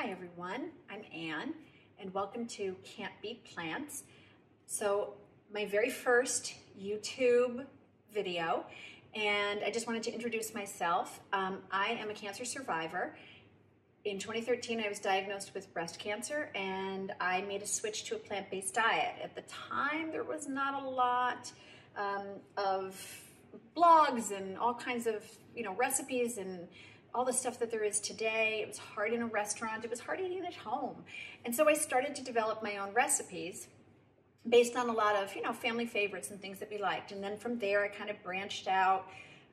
Hi everyone, I'm Anne and welcome to Can't Beat Plants. So my very first YouTube video, and I just wanted to introduce myself. I am a cancer survivor. In 2013 I was diagnosed with breast cancer and I made a switch to a plant-based diet. At the time there was not a lot of blogs and all kinds of recipes and all the stuff that there is today. It was hard in a restaurant. It was hard eating at home. And so I started to develop my own recipes based on a lot of, family favorites and things that we liked. And then from there, I kind of branched out.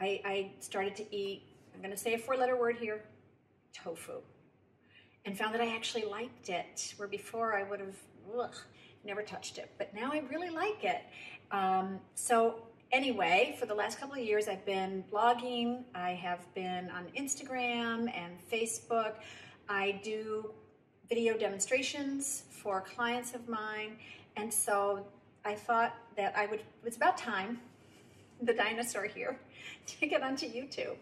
I started to eat, I'm gonna say a 4-letter word here, tofu. And found that I actually liked it, where before I would have never touched it. But now I really like it. Anyway, for the last couple of years, I've been blogging. I have been on Instagram and Facebook. I do video demonstrations for clients of mine. And so I thought that it was about time, the dinosaur here, to get onto YouTube.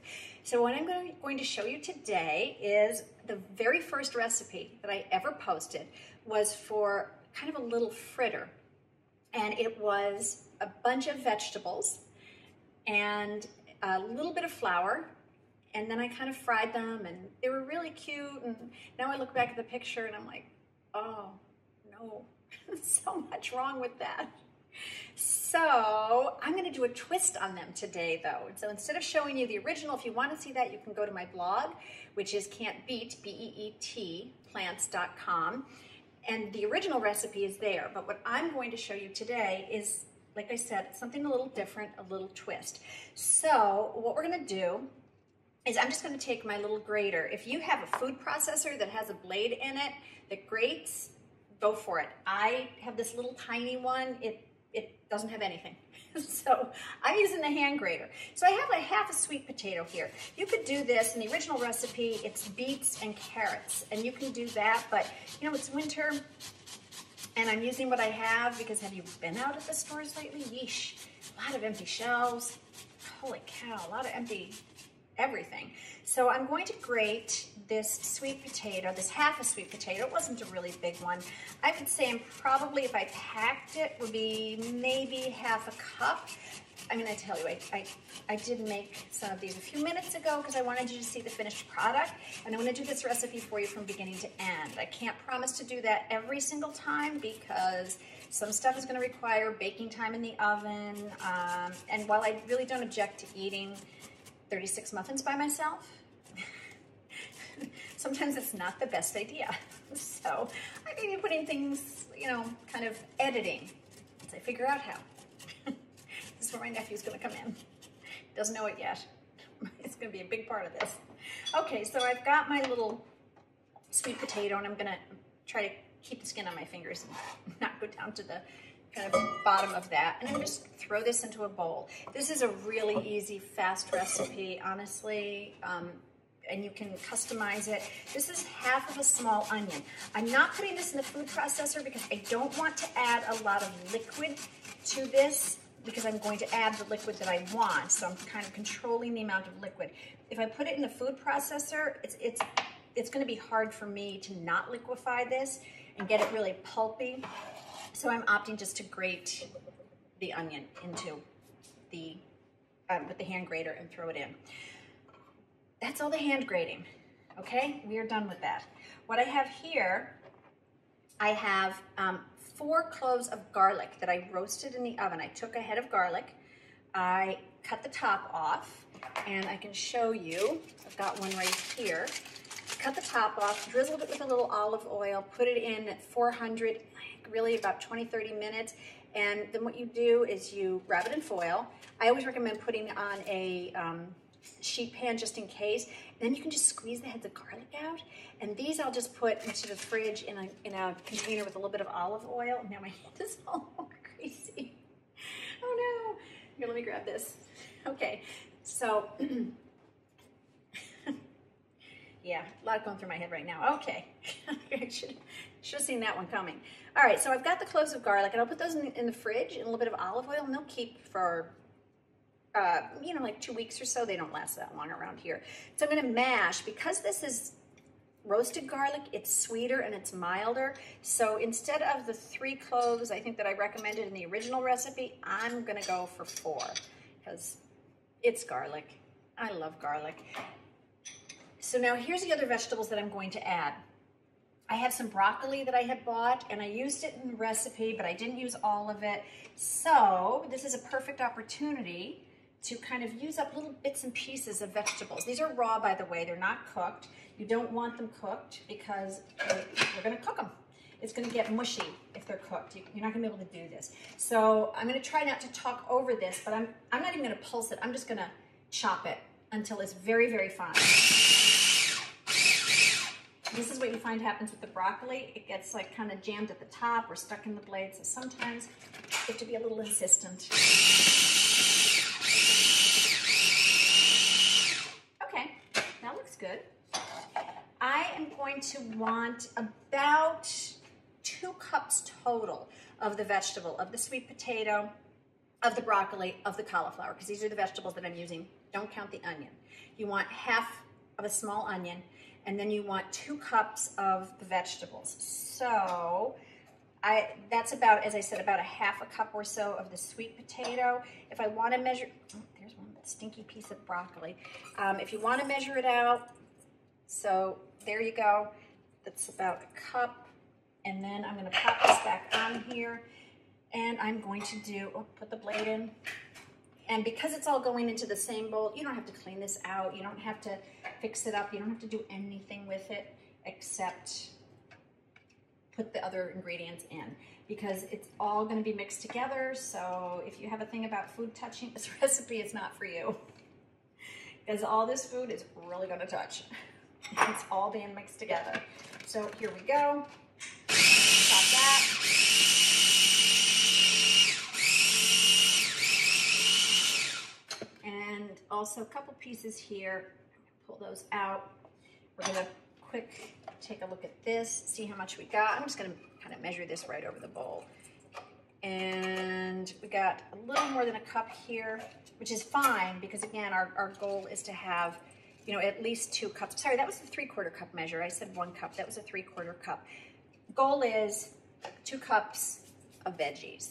So what I'm going to show you today is the very first recipe that I ever posted was for kind of a little fritter. And it was a bunch of vegetables and a little bit of flour, and then I kind of fried them and they were really cute. And now I look back at the picture and I'm like, oh no, so much wrong with that. So I'm gonna do a twist on them today though. And so instead of showing you the original, if you want to see that, you can go to my blog, which is Can't Beat, B-E-E-T, plants.com. And the original recipe is there, but what I'm going to show you today is, like I said, something a little different, a little twist. So what we're gonna do is I'm just gonna take my little grater. If you have a food processor that has a blade in it that grates, go for it. I have this little tiny one. It doesn't have anything. So I'm using the hand grater. So I have half a sweet potato here. You could do this in the original recipe. It's beets and carrots, and you can do that, but it's winter and I'm using what I have because have you been out at the stores lately? Yeesh, a lot of empty shelves. Holy cow, a lot of empty everything. So I'm going to grate this sweet potato, this half a sweet potato. It wasn't a really big one. I would say probably if I packed it would be maybe half a cup. I'm gonna tell you, I did make some of these a few minutes ago because I wanted you to see the finished product, and I'm gonna do this recipe for you from beginning to end. I can't promise to do that every single time because some stuff is gonna require baking time in the oven, and while I really don't object to eating 36 muffins by myself, sometimes it's not the best idea. So I may be putting things, kind of editing as I figure out how. This is where my nephew's gonna come in. Doesn't know it yet. It's gonna be a big part of this. Okay, so I've got my little sweet potato and I'm gonna try to keep the skin on my fingers and not go down to the kind of bottom of that. And I'm gonna just throw this into a bowl. This is a really easy, fast recipe, honestly. And you can customize it. This is half of a small onion. I'm not putting this in the food processor because I don't want to add a lot of liquid to this because I'm going to add the liquid that I want. So I'm kind of controlling the amount of liquid. If I put it in the food processor, it's gonna be hard for me to not liquefy this and get it really pulpy. So I'm opting just to grate the onion into with the hand grater and throw it in. That's all the hand grating, okay? We are done with that. What I have here, I have 4 cloves of garlic that I roasted in the oven. I took a head of garlic, I cut the top off, and I can show you, I've got one right here. Cut the top off, drizzled it with a little olive oil, put it in at 400, really about 20-30 minutes, and then what you do is you wrap it in foil. I always recommend putting on a sheet pan just in case, and then you can just squeeze the heads of garlic out, and these I'll just put into the fridge in a container with a little bit of olive oil. Now my hand is all crazy. Oh no. Here, let me grab this. Okay, so yeah, a lot going through my head right now. Okay, I should have seen that one coming. All right, so I've got the cloves of garlic, and I'll put those in the fridge in a little bit of olive oil, and they'll keep for like 2 weeks or so. They don't last that long around here. So I'm gonna mash, because this is roasted garlic, it's sweeter and it's milder. So instead of the 3 cloves, I think that I recommended in the original recipe, I'm gonna go for 4 because it's garlic. I love garlic. So now here's the other vegetables that I'm going to add. I have some broccoli that I had bought and I used it in the recipe, but I didn't use all of it. So this is a perfect opportunity to kind of use up little bits and pieces of vegetables. These are raw, by the way, they're not cooked. You don't want them cooked because we're gonna cook them. It's gonna get mushy if they're cooked. You're not gonna be able to do this. So I'm gonna try not to talk over this, but I'm not even gonna pulse it. I'm just gonna chop it until it's very, very fine. This is what you find happens with the broccoli. It gets like kind of jammed at the top or stuck in the blade. So sometimes you have to be a little insistent. Okay, that looks good. I am going to want about 2 cups total of the vegetable, of the sweet potato, of the broccoli, of the cauliflower, because these are the vegetables that I'm using. Don't count the onion. You want half of a small onion, and then you want 2 cups of the vegetables. So that's about, as I said, about a half a cup or so of the sweet potato. If I want to measure, oh, there's one stinky piece of broccoli. If you want to measure it out, so there you go. That's about a cup. And then I'm going to pop this back on here, and I'm going to put the blade in. And because it's all going into the same bowl, you don't have to clean this out. You don't have to fix it up. You don't have to do anything with it except put the other ingredients in, because it's all going to be mixed together. So if you have a thing about food touching, this recipe is not for you, because all this food is really going to touch. It's all being mixed together. So here we go. Chop that. And also a couple pieces here. Pull those out. We're gonna quick take a look at this, see how much we got. I'm just gonna kind of measure this right over the bowl. And we got a little more than a cup here, which is fine because again, our goal is to have, you know, at least 2 cups. Sorry, that was a 3/4 cup measure. I said 1 cup, that was a 3/4 cup. Goal is 2 cups of veggies.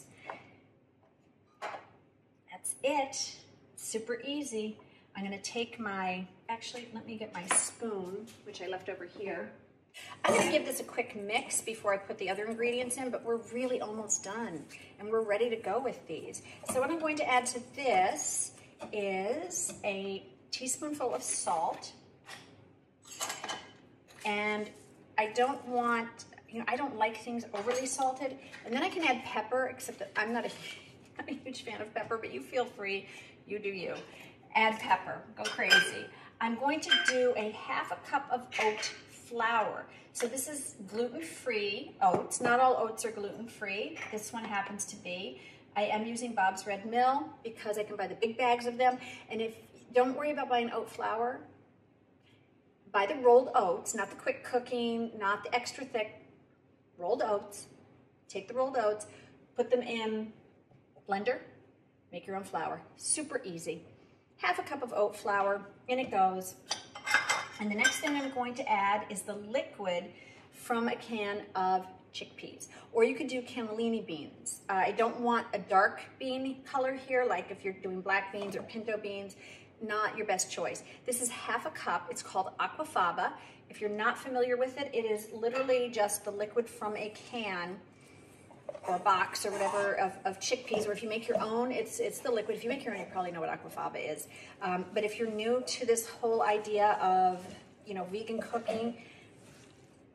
That's it. Super easy. I'm gonna take actually, let me get my spoon, which I left over here. I'm gonna give this a quick mix before I put the other ingredients in, but we're really almost done and we're ready to go with these. So what I'm going to add to this is a teaspoonful of salt. And I don't want, I don't like things overly salted. And then I can add pepper, except that I'm not a huge fan of pepper, but you feel free. You do you. Add pepper, go crazy. I'm going to do a half a cup of oat flour. So this is gluten-free oats. Not all oats are gluten-free. This one happens to be. I am using Bob's Red Mill because I can buy the big bags of them. And don't worry about buying oat flour. Buy the rolled oats, not the quick cooking, not the extra thick, rolled oats. Take the rolled oats, put them in blender, make your own flour. Super easy. Half a cup of oat flour, in it goes. And the next thing I'm going to add is the liquid from a can of chickpeas. Or you could do cannellini beans. I don't want a dark bean color here, like if you're doing black beans or pinto beans, not your best choice. This is half a cup. It's called aquafaba. If you're not familiar with it, it is literally just the liquid from a can or a box or whatever of chickpeas, or if you make your own, it's the liquid. If you make your own, you probably know what aquafaba is. But if you're new to this whole idea of, vegan cooking,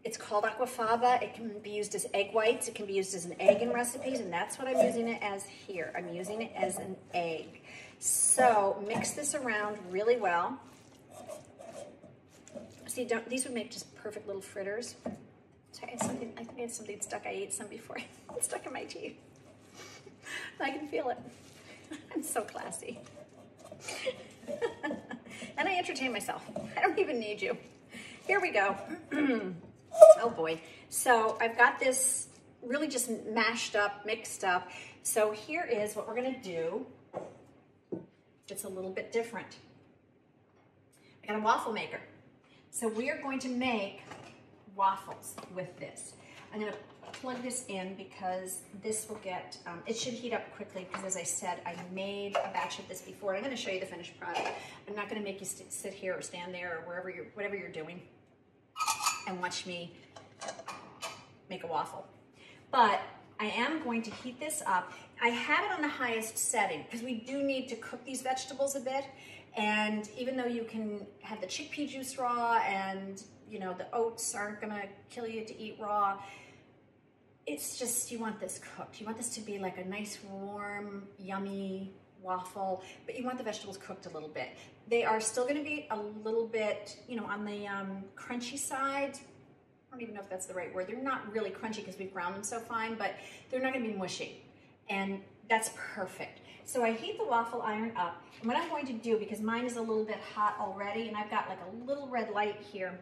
it's called aquafaba. It can be used as egg whites. It can be used as an egg in recipes, and that's what I'm using it as here. I'm using it as an egg. So mix this around really well. See, these would make just perfect little fritters. Sorry, I think I had something stuck. I ate some before. It's stuck in my teeth. I can feel it. I'm so classy. And I entertain myself. I don't even need you. Here we go. Oh boy. So I've got this really just mashed up, mixed up. So here is what we're gonna do. It's a little bit different. I got a waffle maker. So we are going to make waffles with this. I'm gonna plug this in because this will get, it should heat up quickly because as I said, I made a batch of this before. I'm gonna show you the finished product. I'm not gonna make you sit here or stand there or whatever you're doing and watch me make a waffle. But I am going to heat this up. I have it on the highest setting because we do need to cook these vegetables a bit. And even though you can have the chickpea juice raw and you know the oats aren't gonna kill you to eat raw, it's just, you want this cooked. You want this to be like a nice, warm, yummy waffle, but you want the vegetables cooked a little bit. They are still gonna be a little bit, you know, on the crunchy side. I don't even know if that's the right word. They're not really crunchy because we've ground them so fine, but they're not gonna be mushy. And that's perfect. So I heat the waffle iron up. And what I'm going to do, because mine is a little bit hot already, and I've got like a little red light here,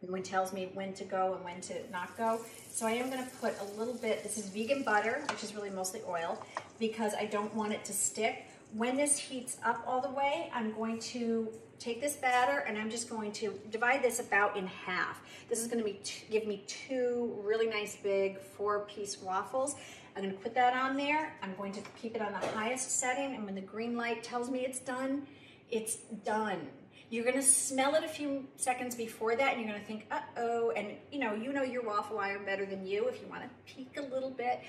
and tells me when to go and when to not go. So I am gonna put a little bit, this is vegan butter, which is really mostly oil, because I don't want it to stick. When this heats up all the way, I'm going to take this batter and I'm just going to divide this about in half. This is gonna give me two really nice big 4-piece waffles. I'm gonna put that on there. I'm going to keep it on the highest setting, and when the green light tells me it's done, it's done. You're gonna smell it a few seconds before that and you're gonna think, uh-oh, and you know your waffle iron better than you if you wanna peek a little bit.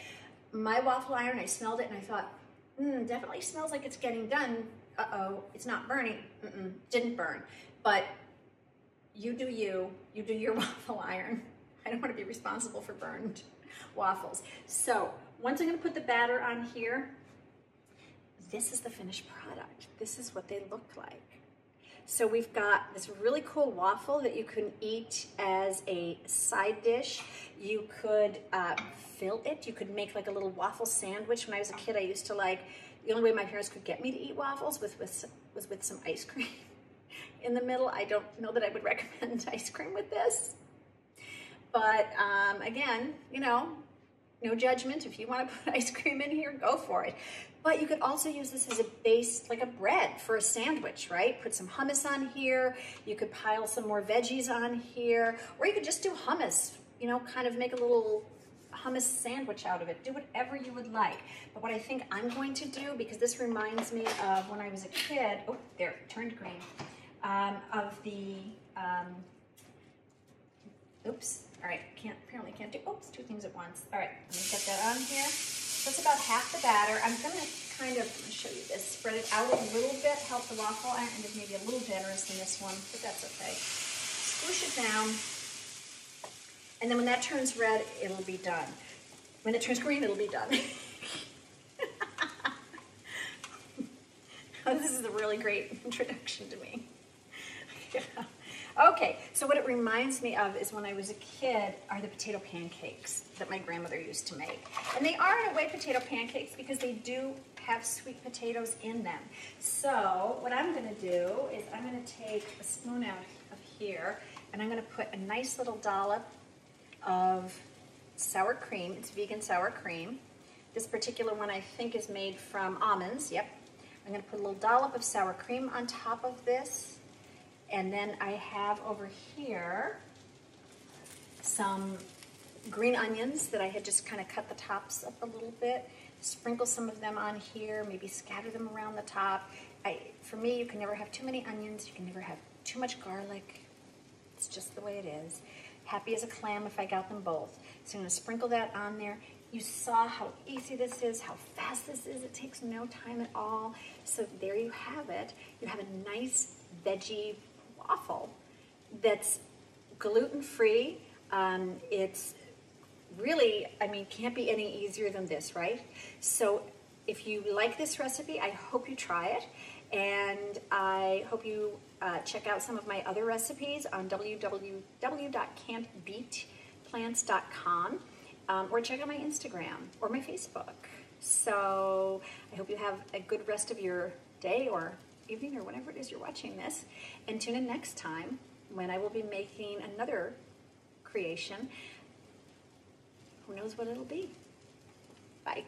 My waffle iron, I smelled it and I thought, definitely smells like it's getting done. Uh-oh, it's not burning. Didn't burn. But you do your waffle iron. I don't wanna be responsible for burned waffles. So once I'm gonna put the batter on here, this is the finished product. This is what they look like. So we've got this really cool waffle that you can eat as a side dish. You could fill it. You could make like a little waffle sandwich. When I was a kid, I used to like, the only way my parents could get me to eat waffles was with some ice cream in the middle. I don't know that I would recommend ice cream with this. But again, you know, no judgment. If you want to put ice cream in here, go for it. But you could also use this as a base, like a bread for a sandwich, right? Put some hummus on here. You could pile some more veggies on here, or you could just do hummus, you know, kind of make a little hummus sandwich out of it. Do whatever you would like. But what I think I'm going to do, because this reminds me of when I was a kid, oh, there, it turned green, of the, oops, all right, apparently can't do, oops, two things at once. All right, let me get that on here. That's about half the batter. I'm gonna kind of, let me show you this, spread it out a little bit, help the waffle iron, and maybe a little generous in this one, but that's okay. Swoosh it down, and then when that turns red, it'll be done. When it turns green, it'll be done. Oh, this is a really great introduction to me. Yeah. Okay, so what it reminds me of is when I was a kid are the potato pancakes that my grandmother used to make. And they are in a way potato pancakes because they do have sweet potatoes in them. So what I'm gonna do is I'm gonna take a spoon out of here and I'm gonna put a nice little dollop of sour cream. It's vegan sour cream. This particular one I think is made from almonds, yep. I'm gonna put a little dollop of sour cream on top of this. And then I have over here some green onions that I had just kind of cut the tops up a little bit. Sprinkle some of them on here, maybe scatter them around the top. For me, you can never have too many onions. You can never have too much garlic. It's just the way it is. Happy as a clam if I got them both. So I'm gonna sprinkle that on there. You saw how easy this is, how fast this is. It takes no time at all. So there you have it. You have a nice veggie waffle that's gluten-free. It's really, I mean, can't be any easier than this, right? So if you like this recipe, I hope you try it. And I hope you check out some of my other recipes on www.can'tbeatplants.com or check out my Instagram or my Facebook. So I hope you have a good rest of your day or evening or whenever it is you're watching this, and tune in next time when I will be making another creation. Who knows what it'll be? Bye.